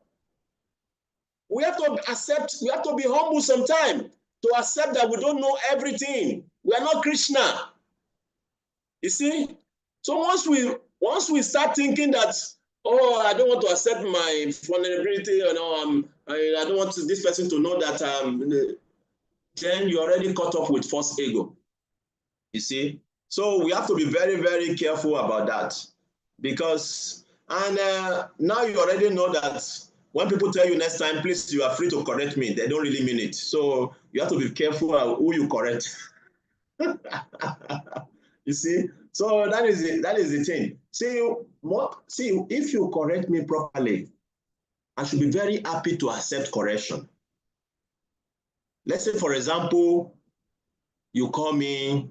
We have to accept, we have to be humble sometimes to accept that we don't know everything. We are not Krishna. You see? So once we start thinking that, oh, I don't want to accept my vulnerability, you know, I don't want this person to know that, then you're already caught up with false ego. You see? So we have to be very, very careful about that. Because, and now you already know that when people tell you next time, please, you are free to correct me, they don't really mean it. So you have to be careful who you correct. You see? So that is the thing. See, if you correct me properly, I should be very happy to accept correction. Let's say, for example, you call me.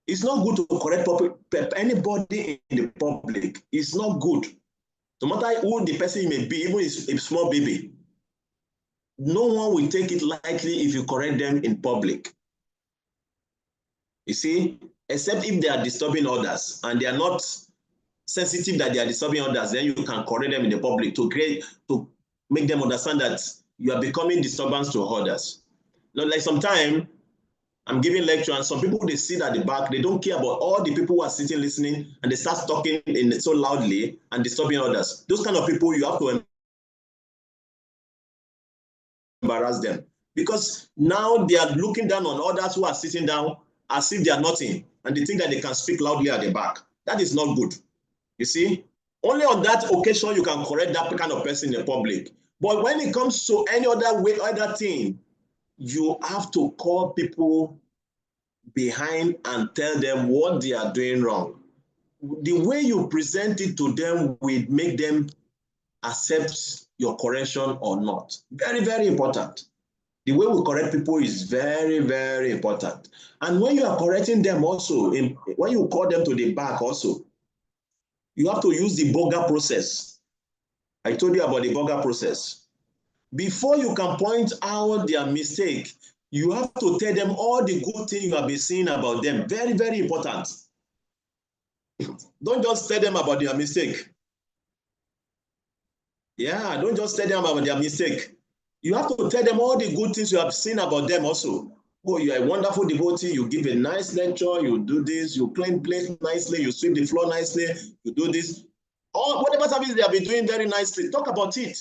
It's not good to correct anybody in the public. It's not good. No matter who the person may be, even if a small baby, no one will take it lightly if you correct them in public. You see, except if they are disturbing others and they are not sensitive that they are disturbing others, then you can correct them in the public to make them understand that you are becoming disturbance to others. Now, like sometimes I'm giving lecture and some people, they sit at the back, they don't care about all the people who are sitting listening and they start talking so loudly and disturbing others. Those kind of people, you have to embarrass them because now they are looking down on others who are sitting down as if they are nothing and they think that they can speak loudly at the back. That is not good. You see, only on that occasion you can correct that kind of person in the public. But when it comes to any other thing, you have to call people behind and tell them what they are doing wrong. The way you present it to them will make them accept your correction or not. Very, very important. The way we correct people is very, very important. And when you are correcting them also, when you call them to the back also, you have to use the Boga process. I told you about the Boga process. Before you can point out their mistake, you have to tell them all the good things you have been seeing about them. Very, very important. Don't just tell them about their mistake. Yeah, don't just tell them about their mistake. You have to tell them all the good things you have seen about them also. Oh, you are a wonderful devotee, you give a nice lecture, you do this, you clean place nicely, you sweep the floor nicely, you do this. Whatever service they have been doing very nicely, talk about it.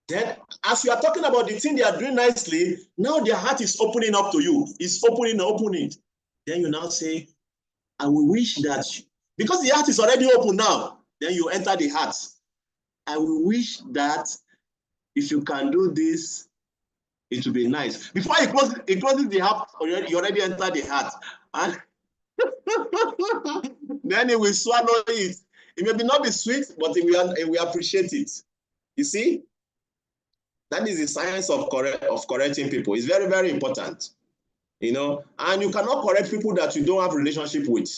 Then, as you are talking about the thing they are doing nicely, now their heart is opening up to you. It's opening. Then you now say, I will wish that, because the heart is already open now, then you enter the heart. I will wish that if you can do this, it will be nice. Before it closes the heart, you already enter the heart. And then it will swallow it. It may not be sweet, but it will appreciate it. You see? That is the science of correcting people. It's very, very important. You know, and you cannot correct people that you don't have a relationship with.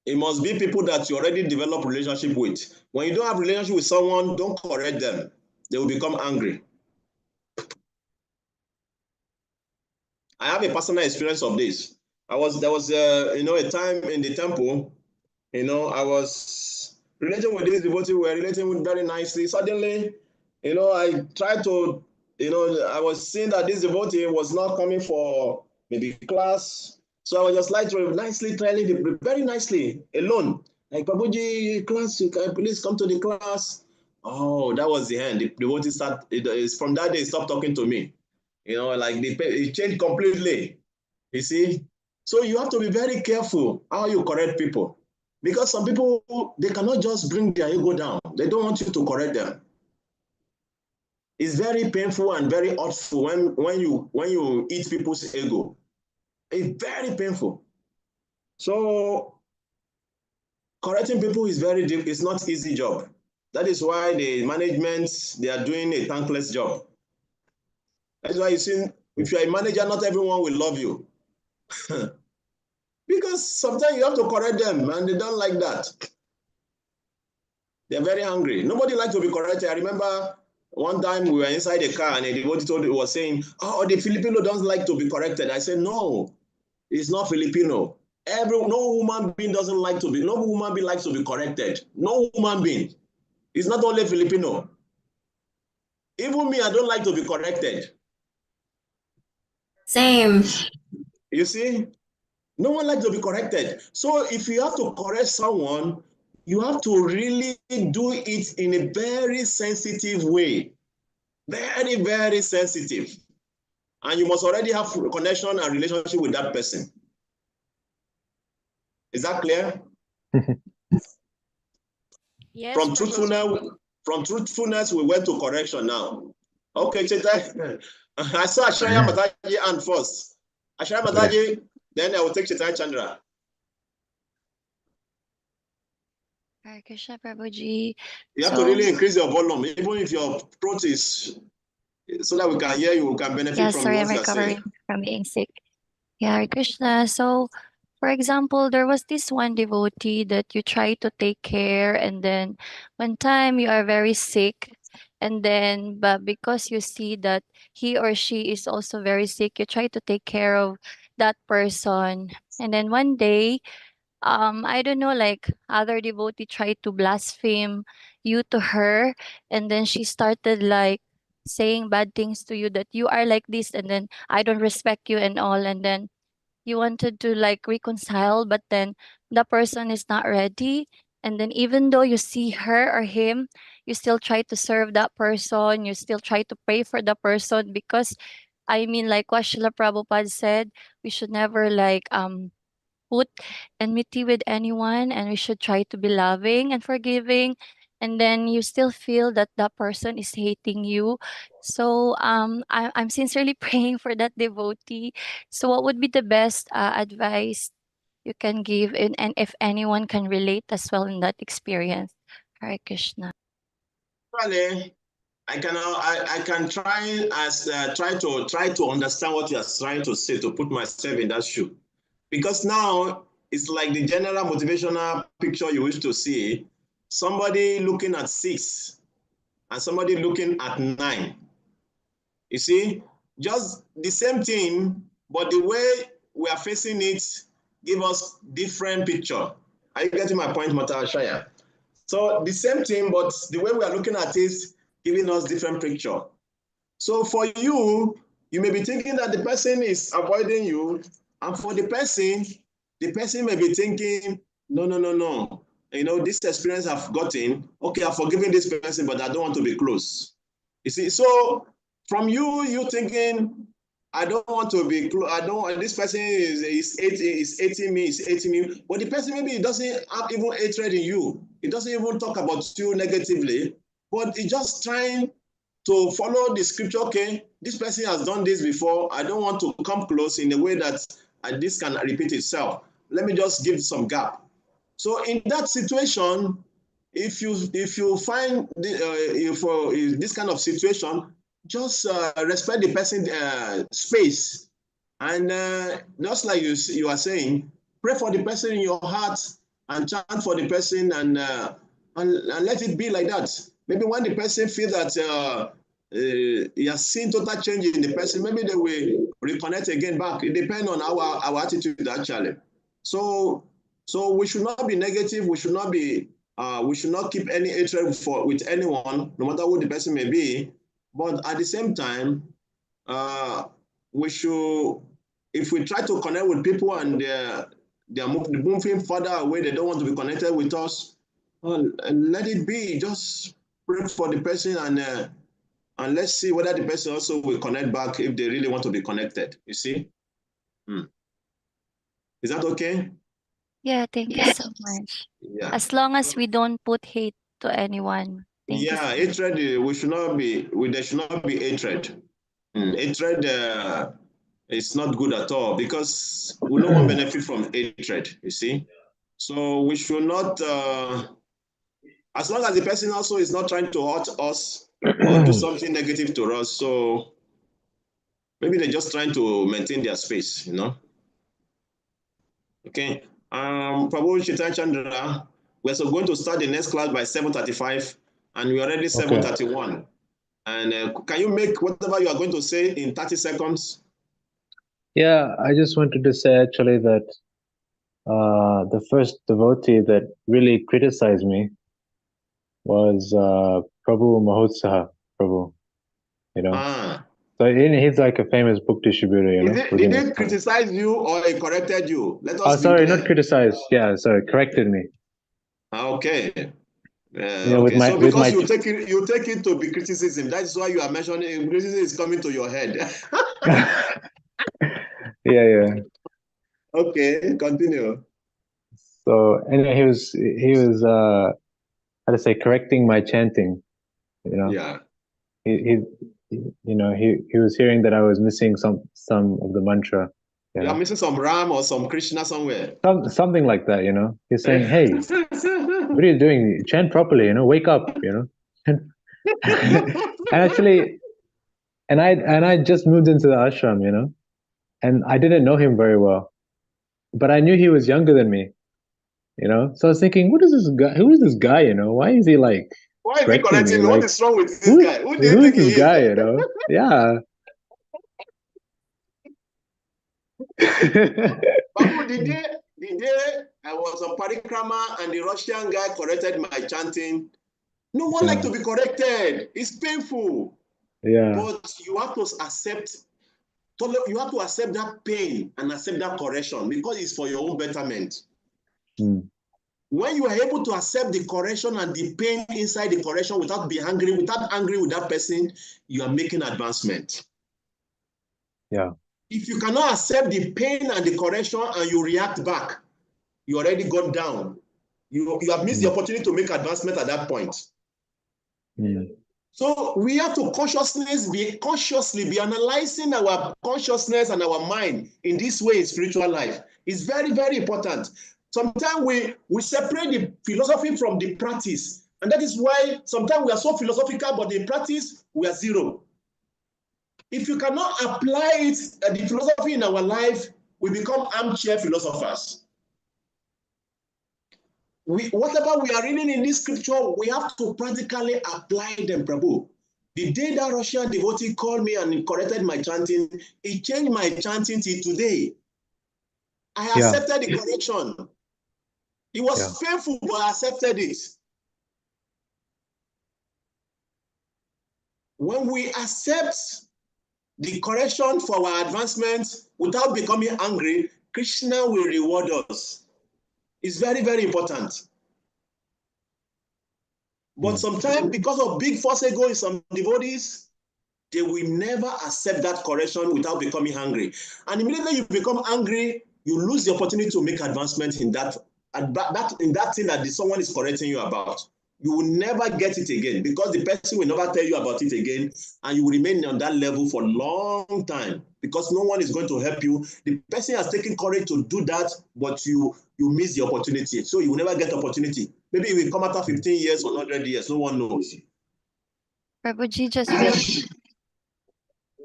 It must be people that you already develop a relationship with. When you don't have a relationship with someone, don't correct them. They will become angry. I have a personal experience of this. There was a time in the temple, I was relating with this devotee, we were relating with very nicely. Suddenly, I tried to, I was seeing that this devotee was not coming for maybe class. So I was just like nicely telling him, very nicely, alone. Like, Babuji, class, you can please come to the class. Oh, that was the end. The devotee from that day, he stopped talking to me. It changed completely. You see? So you have to be very careful how you correct people. Because some people, they cannot just bring their ego down. They don't want you to correct them. It's very painful and very hurtful when you eat people's ego. It's very painful. So correcting people is it's not easy job. That is why the management, they are doing a thankless job. That's why you see, if you're a manager, not everyone will love you. Because sometimes you have to correct them and they don't like that. They're very hungry. Nobody likes to be corrected. I remember one time we were inside a car and a devotee was saying, oh, the Filipino doesn't like to be corrected. I said, no, it's not Filipino. No human being likes to be corrected. No human being. It's not only Filipino. Even me, I don't like to be corrected.
Same.
You see? No one likes to be corrected. So if you have to correct someone, you have to really do it in a very sensitive way. Very, very sensitive. And you must already have a connection and relationship with that person. Is that clear?
Yes,
From
Prabhuji.
truthfulness, we went to correction now. Okay, Chetai. I saw Ashaya Mataji and first. Ashaya Mataji, then I will take Chetai Chandra.
Hare Krishna Prabhuji.
You have to really increase your volume, even if your throat is, so that we can hear you, we can benefit from
Sorry,
what
I'm
you are saying.
recovering from being sick. Yeah, Hare Krishna. So, for example, there was this one devotee that you try to take care, and then one time you are very sick, and then, but because you see that he or she is also very sick, you try to take care of that person. And then one day, I don't know, like other devotee tried to blaspheme you to her, and then she started like saying bad things to you, that you are like this, and then I don't respect you and all. And then you wanted to like reconcile, but then the person is not ready. And then even though you see her or him, you still try to serve that person, you still try to pray for the person, because I mean, like what Srila Prabhupada said, we should never like put enmity with anyone, and we should try to be loving and forgiving. And then you still feel that that person is hating you. So I'm sincerely praying for that devotee. So what would be the best advice you can give, and if anyone can relate as well in that experience? Hare Krishna.
Actually, I can try to understand what you are trying to say, to put myself in that shoe. Because now it's like the general motivational picture you wish to see, somebody looking at 6 and somebody looking at 9. You see, just the same thing, but the way we are facing it give us different picture. Are you getting my point, Mata Shaya? So the same thing, but the way we are looking at it giving us different picture. So for you, you may be thinking that the person is avoiding you, and for the person may be thinking, no. this experience I've gotten, okay, I've forgiven this person, but I don't want to be close. You see, so from you thinking, I don't want to be close, I don't want, this person is hating me, but the person maybe doesn't have even hatred in you. It doesn't even talk about you negatively, but it's just trying to follow the scripture. Okay, this person has done this before. I don't want to come close in a way that this can repeat itself. Let me just give some gap. So in that situation, if you find this kind of situation, just respect the person's space, and just like you are saying, pray for the person in your heart and chant for the person, and let it be like that. Maybe when the person feels that he has seen total change in the person, maybe they will reconnect again back. It depends on our attitude actually. So we should not be negative. We should not keep any hatred with anyone, no matter who the person may be. But at the same time, we should, if we try to connect with people and they're moving further away, they don't want to be connected with us, and let it be. Just pray for the person, and let's see whether the person also will connect back if they really want to be connected. You see? Is that okay?
Yeah, thank you so much.
Yeah.
As long as we don't put hate to anyone. Thank you.
Yeah, hatred, there should not be hatred. Hatred is not good at all, because we no one benefit from hatred, you see. So we should not, as long as the person also is not trying to hurt us or do something negative to us, so maybe they're just trying to maintain their space, Okay. Prabhu Chitan Chandra, we're so going to start the next class by 7:35, and we're already 7:31. And can you make whatever you are going to say in 30 seconds?
Yeah, I just wanted to say actually that the first devotee that really criticized me was Prabhu Mahotsaha Prabhu, So he's like a famous book distributor,
Did he criticize you or he corrected you? Let us
sorry, not criticize. Yeah, sorry, corrected me.
Okay.
Okay.
So because you take it to be criticism, that is why you are mentioning criticism is coming to your head.
Yeah.
Okay, continue.
So anyway, he was how to say, correcting my chanting.
Yeah.
He was hearing that I was missing some of the mantra.
You are missing some Ram or some Krishna somewhere.
Something like that, He's saying, "Hey, what are you doing? Chant properly, wake up, And actually, and I just moved into the ashram, and I didn't know him very well, but I knew he was younger than me, So I was thinking, what is this guy? Who is this guy? Why is he like?
Why is he correcting me? What is wrong with this guy? Who do you think
this guy? Yeah.
Babu, the day I was on parikrama and the Russian guy corrected my chanting, no one like to be corrected. It's painful.
Yeah.
But you have to accept that pain and accept that correction, because it's for your own betterment. When you are able to accept the correction and the pain inside the correction without angry with that person, you are making advancement.
Yeah.
If you cannot accept the pain and the correction and you react back, you already got down. You have missed the opportunity to make advancement at that point. So we have to consciously be analyzing our consciousness and our mind in this way in spiritual life. It's very, very important. Sometimes we separate the philosophy from the practice. And that is why sometimes we are so philosophical, but in practice, we are zero. If you cannot apply it, the philosophy in our life, we become armchair philosophers. Whatever we are reading in this scripture, we have to practically apply them, Prabhu. The day that Russian devotee called me and corrected my chanting, it changed my chanting till today. I accepted the correction. It was painful, but I accepted it. When we accept the correction for our advancement without becoming angry, Krishna will reward us. It's very, very important. But sometimes, because of big false ego in some devotees, they will never accept that correction without becoming angry. And immediately you become angry, you lose the opportunity to make advancement in that thing that someone is correcting you about. You will never get it again because the person will never tell you about it again, and you will remain on that level for a long time because no one is going to help you. The person has taken courage to do that, but you miss the opportunity. So you will never get opportunity. Maybe it will come after 15 years or 100 years. No one knows.
Prabhuji just finished.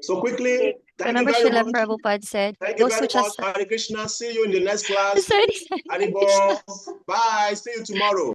So quickly, thank you
Remember
very
Srila
much.
Prabhupada said,
Thank you
those
very
who
much.
just
Hare Krishna. See you in the next class.
sorry,
Hare
Krishna.
Bol. Bye. See you tomorrow.